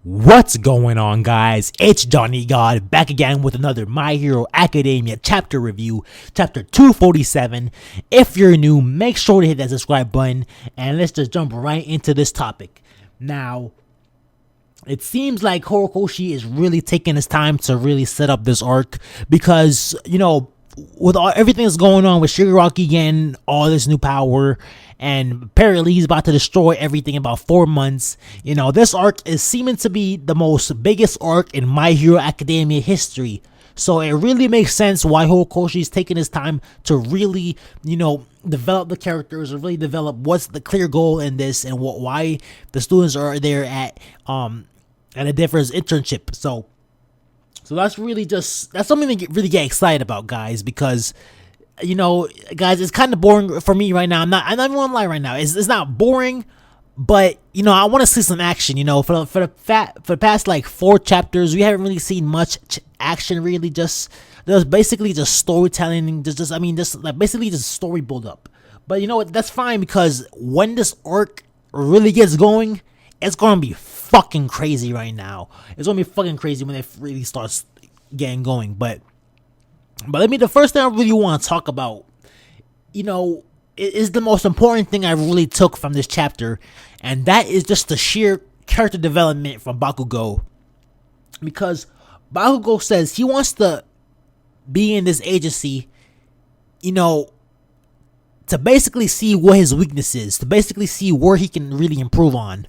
What's going on, guys? It's Johnny God back again with another My Hero Academia chapter review, chapter 247. If you're new, make sure to hit that subscribe button and let's just jump right into this topic. Now, it seems like Horikoshi is really taking his time to really set up this arc because, with everything that's going on with Shigaraki getting all this new power, and apparently he's about to destroy everything in about 4 months. This arc is seeming to be the most biggest arc in My Hero Academia history. So it really makes sense why Horikoshi is taking his time to really, develop the characters and really develop what's the clear goal in this and why the students are there at a different internship. So that's really that's something to really get excited about, guys, because guys, it's kind of boring for me right now. I'm not even gonna lie right now. It's not boring, but I want to see some action. For the past like 4 chapters, we haven't really seen much action. Really, just basically just storytelling. Basically just story build up. But that's fine, because when this arc really gets going, it's gonna be fucking crazy right now. It's gonna be fucking crazy when it really starts getting going. But the first thing I really want to talk about, is the most important thing I really took from this chapter, and that is just the sheer character development from Bakugo. Because Bakugo says he wants to be in this agency, to basically see what his weakness is, to basically see where he can really improve on.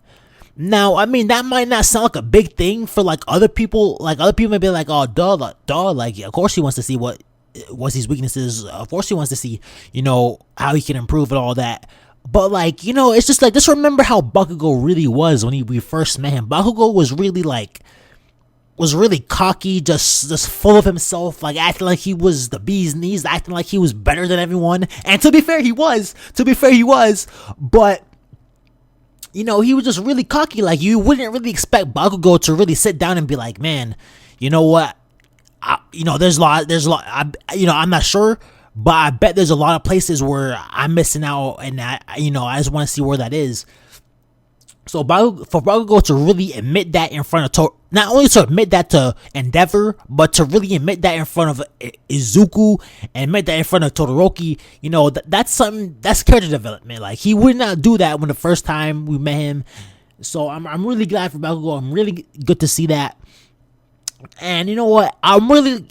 Now, that might not sound like a big thing for like other people. Like other people may be like, "Oh, duh, like of course he wants to see what's his weaknesses. Of course he wants to see, how he can improve and all that." But it's just like, just remember how Bakugo really was when we first met him. Bakugo was really cocky, just full of himself, like acting like he was the bee's knees, acting like he was better than everyone. And to be fair, he was. But he was just really cocky. Like, you wouldn't really expect Bakugo to really sit down and be like, "Man, you know what? There's a lot. I'm not sure, but I bet there's a lot of places where I'm missing out, and I just want to see where that is." So for Bakugo to really admit that in front of not only to admit that to Endeavor, but to really admit that in front of Izuku and admit that in front of Todoroki, that's something, that's character development. Like, he would not do that when the first time we met him. So I'm really glad for Bakugo. I'm really good to see that. And you know what? I'm really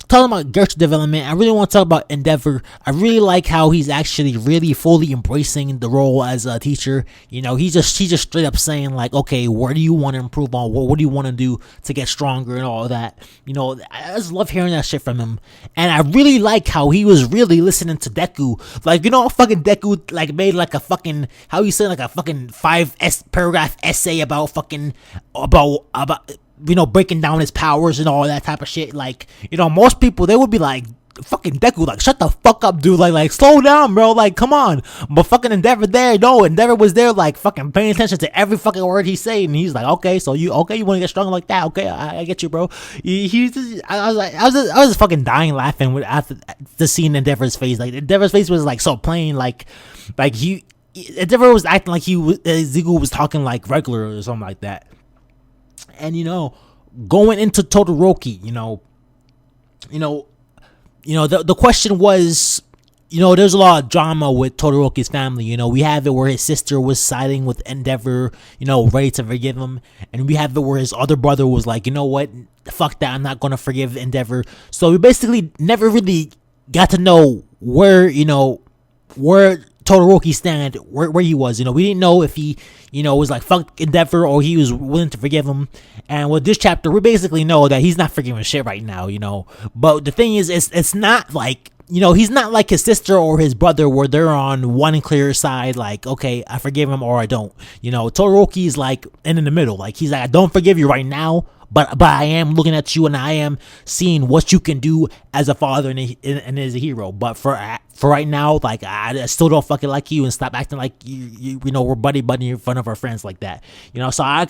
talking about character development. I really want to talk about Endeavor. I really like how he's actually really fully embracing the role as a teacher. He's just straight up saying like, "Okay, where do you want to improve on? What do you want to do to get stronger and all that?" I just love hearing that shit from him. And I really like how he was really listening to Deku. Like, fucking Deku like made like a fucking, how you say, like a fucking 5 paragraph essay about breaking down his powers and all that type of shit. Like, most people, they would be like, fucking Deku, like, shut the fuck up, dude. Like slow down, bro. Like, come on. But fucking Endeavor was there, like, fucking paying attention to every fucking word he said. And he's like, "Okay, so you want to get stronger like that? Okay, I get you, bro." I was just fucking dying laughing after the seeing Endeavor's face. Like, Endeavor's face was like so plain, like Endeavor was acting like Izuku was talking like regular or something like that. And going into Todoroki, the question was, there's a lot of drama with Todoroki's family. We have it where his sister was siding with Endeavor, ready to forgive him, and we have it where his other brother was like, "You know what, fuck that, I'm not gonna forgive Endeavor." So we basically never really got to know where Todoroki stand, where he was. We didn't know if he was like fuck Endeavor or he was willing to forgive him. And with this chapter, we basically know that he's not forgiving shit right now. But the thing is, it's not like, he's not like his sister or his brother where they're on one clear side, like, "Okay, I forgive him or I don't." Todoroki's like in the middle. Like, he's like, "I don't forgive you right now, but I am looking at you and I am seeing what you can do as a father and as a hero. But for right now, like I still don't fucking like you, and stop acting like you know we're buddy in front of our friends like that. You know, so I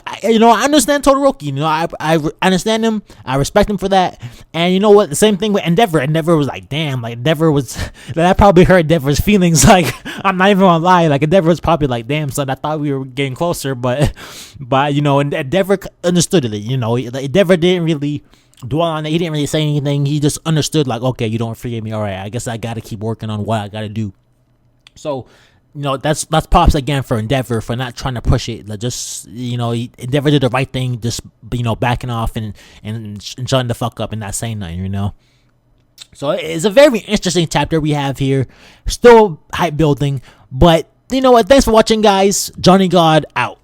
understand Todoroki. You know, I understand him. I respect him for that. And you know what? The same thing with Endeavor. Endeavor was like, damn, like Endeavor was that probably hurt Endeavor's feelings. Like I'm not even gonna lie, like Endeavor was probably like, damn son, I thought we were getting closer, but you know, Endeavor understood it. You know, Endeavor didn't really dwell on it. He didn't really say anything. He just understood, like, okay, you don't forgive me. All right, I guess I gotta keep working on what I gotta do. So, you know, that's props again for Endeavor for not trying to push it. Like, just, you know, Endeavor did the right thing, just, you know, backing off and shutting the fuck up and not saying nothing, you know. So it's a very interesting chapter we have here. Still hype building, but you know what? Thanks for watching, guys. Johnny God out.